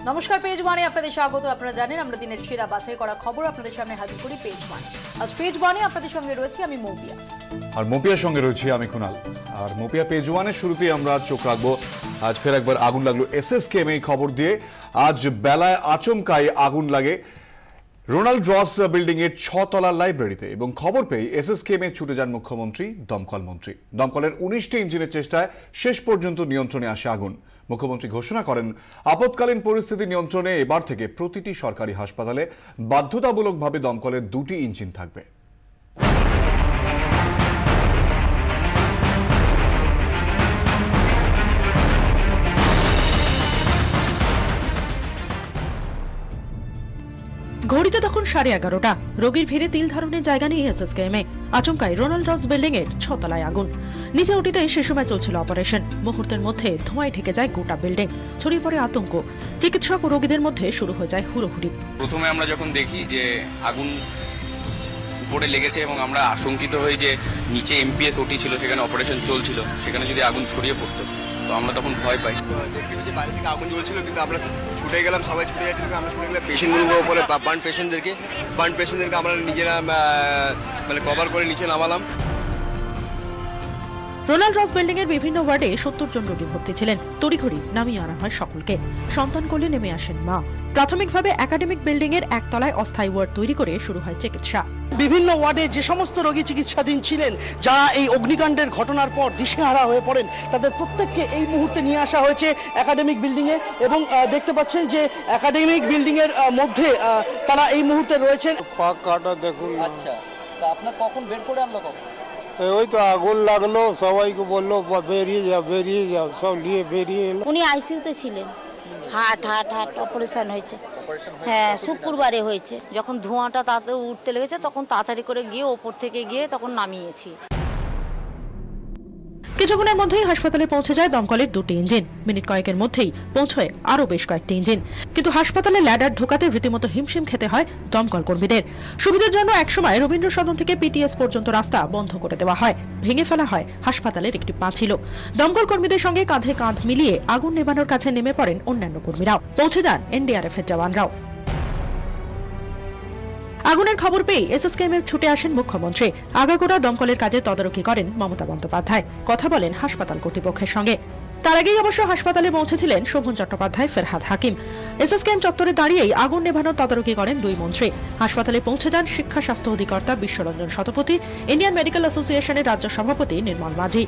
নমস্কার, পেজ ওয়ানে আপনাদের স্বাগত। আপনারা জানেন আমরা দিনের সেরা বাছাই করা খবর আপনাদের সামনে হাজির করি পেজ ওয়ান। আজ পেজ ওয়ানে আপনাদের সঙ্গে রয়েছে আমি মৌপিয়া, আর মৌপিয়ার সঙ্গে রয়েছে আমি কুনাল। আর মৌপিয়া, পেজ ওয়ানের শুরুতেই আমরা চোখ রাখবো আজ ফের একবার আগুন লাগলো এসএসকেএম এই খবর দিয়ে। আজ বেলায় আচমকাই আগুন লাগে রোনাল্ড রস বিল্ডিং এর 6 তলার লাইব্রেরিতে এবং খবর পেয়ে এসএসকেএম এ ছুটে যান মুখ্যমন্ত্রী, দমকল মন্ত্রী। দমকলের 19টি ইঞ্জিনের চেষ্টায় শেষ পর্যন্ত নিয়ন্ত্রণে আসে আগুন। মুখ্যমন্ত্রী ঘোষণা করেন আপৎকালীন পরিস্থিতি নিয়ন্ত্রণে এবার থেকে প্রতিটি সরকারি হাসপাতালে বাধ্যতামূলকভাবে দমকলের 2টি ইঞ্জিন থাকবে। ঘড়িতে তখন 11:30। রোগীর ভিড়ে তিল ধারণের জায়গা নিয়ে এসএসকেএম এ আচমকাই রোনাল্ড রস বিল্ডিং এর 6 তলায় আগুন। নিচে উঠিতে সে সময় চলছিল অপারেশন। মুহূর্তের মধ্যে ধোঁয়ায় ঢেকে যায় গোটা বিল্ডিং। ছড়িয়ে পড়ে আতঙ্ক। চিকিৎসক ও রোগীদের মধ্যে শুরু হয়ে যায় হুড়োহুড়ি। প্রথমে আমরা যখন দেখি যে আগুন উপরে লেগেছে এবং আমরা আশঙ্কিত হই যে নিচে এমপিএস ওটি ছিল, সেখানে অপারেশন চলছিল, সেখানে যদি আগুন ছড়িয়ে পড়তো তো আমরা তখন ভয় পাই। দেখতে যে বাইরে থেকে আগুন জ্বলছিল, কিন্তু আমরা ছুটে গেলাম, সবাই ছুটে যাচ্ছিল। আমরা ছুটে গেলে পেশেন্টগুলোর উপরে বার্ন পেশেন্টদেরকে আমরা নিজেরা মানে কভার করে নিচে নামালাম। রোনাল্ড রস বিল্ডিং এর বিভিন্ন ওয়ার্ডে 70 জন রোগী ভর্তি ছিলেন। তড়িঘড়ি নামিয়ে আনা হয় সকলকে। সন্তান কোলে নেমে আসেন মা। প্রাথমিকভাবে একাডেমিক বিল্ডিং এর একতলায় অস্থায়ী ওয়ার্ড তৈরি করে শুরু হয় চিকিৎসা। বিভিন্ন ওয়ার্ডে যে সমস্ত রোগী চিকিৎসাধীন ছিলেন, যারা এই অগ্নিকাণ্ডের ঘটনার পর দিশেহারা হয়ে পড়েন, তাদের প্রত্যেককে এই মুহূর্তে নিয়ে আসা হয়েছে একাডেমিক বিল্ডিংয়ে। এবং দেখতে পাচ্ছেন যে একাডেমিক বিল্ডিংয়ের মধ্যে তারা এই মুহূর্তে রয়েছেন। পাকাটা দেখুন। আচ্ছা, তো আপনার কখন বের করে আনলো কখন? ওই তো আগুন লাগলো, সবাইকে বললো বেরিয়ে যাও, সব নিয়ে বেরিয়ে এলো। উনি আইসিইউতে ছিলেন, হার্ট অপারেশন হয়েছে। হ্যাঁ, শুক্রবারে হয়েছে। যখন ধোঁয়াটা তাতে উঠতে লেগেছে তখন তাড়াতাড়ি করে গিয়ে ওপর থেকে গিয়ে তখন নামিয়েছি। কিছুক্ষণের মধ্যেই হাসপাতালে পৌঁছে যায় দমকলের 2টি ইঞ্জিন। মিনিট কয়েকের মধ্যেই পৌঁছয় আরো বেশ কয়েকটি ইঞ্জিন। কিন্তু হাসপাতালে ল্যাডার ঢোকাতে রীতিমতো হিমশিম খেতে হয় দমকল কর্মীদের। সুবিধার জন্য একসময় রবীন্দ্র সদন থেকে পিটিএস পর্যন্ত রাস্তা বন্ধ করে দেওয়া হয়। ভেঙে ফেলা হয় হাসপাতালের একটি পাঁচিলও। দমকল কর্মীদের সঙ্গে কাঁধে কাঁধ মিলিয়ে আগুন নেভানোর কাছে নেমে পড়েন অন্যান্য কর্মীরাও। পৌঁছে যান এনডিআরএফ এর জওয়ানরাও। আগুনের খবর পেয়ে এসএসকেএম এর ছুটে আসেন মুখ্যমন্ত্রী। আগাগোড়া দমকলের কাজে তদারকি করেন মমতা বন্দ্যোপাধ্যায়। কথা বলেন হাসপাতাল কর্তৃপক্ষের সঙ্গে। তার আগেই অবশ্য হাসপাতালে পৌঁছেছিলেন শোভন চট্টোপাধ্যায়, ফেরহাদ হাকিম। এসএসকেএম চত্বরে দাঁড়িয়েই আগুন নেভানোর তদারকি করেন 2 মন্ত্রী। হাসপাতালে পৌঁছে যান শিক্ষা স্বাস্থ্য অধিকর্তা বিশ্বরঞ্জন শতপথী, ইন্ডিয়ান মেডিকেল অ্যাসোসিয়েশনের রাজ্য সভাপতি নির্মল মাঝি।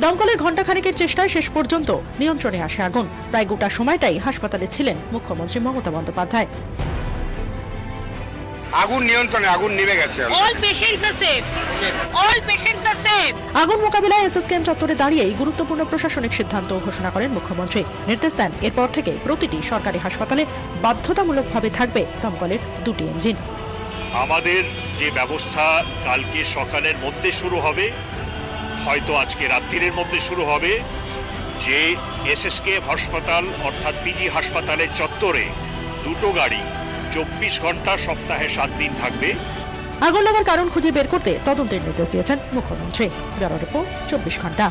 দমকলের ঘণ্টাখানেকের চেষ্টায় শেষ পর্যন্ত নিয়ন্ত্রণে আসে আগুন। প্রায় গোটা সময়টাই হাসপাতালে ছিলেন মুখ্যমন্ত্রী মমতা বন্দ্যোপাধ্যায়। আগুন নিয়ন্ত্রণে, আগুন নিভে গেছে। আগুন মোকাবিলায় এসএসকেএম চত্বরে দাঁড়িয়েই গুরুত্বপূর্ণ প্রশাসনিক সিদ্ধান্ত ঘোষণা করেন মুখ্যমন্ত্রী। নির্দেশ দেন এরপর থেকে প্রতিটি সরকারি হাসপাতালে বাধ্যতামূলকভাবে থাকবে দমকলের 2টি ইঞ্জিন। আমাদের যে ব্যবস্থা কালকে সকালের মধ্যে শুরু হবে, হয়তো আজকে রাত্রির মধ্যে শুরু হবে, যে এসএসকেএম হাসপাতাল অর্থাৎ পিজি হাসপাতালের চত্বরে 2টো গাড়ি 24 ঘন্টা সপ্তাহে 7 দিন থাকবে। আগুন লাগার কারণ খুঁজে বের করতে তদন্তের নির্দেশ দিয়েছেন মুখ্যমন্ত্রী। ব্যুরো রিপোর্ট 24 ঘন্টা।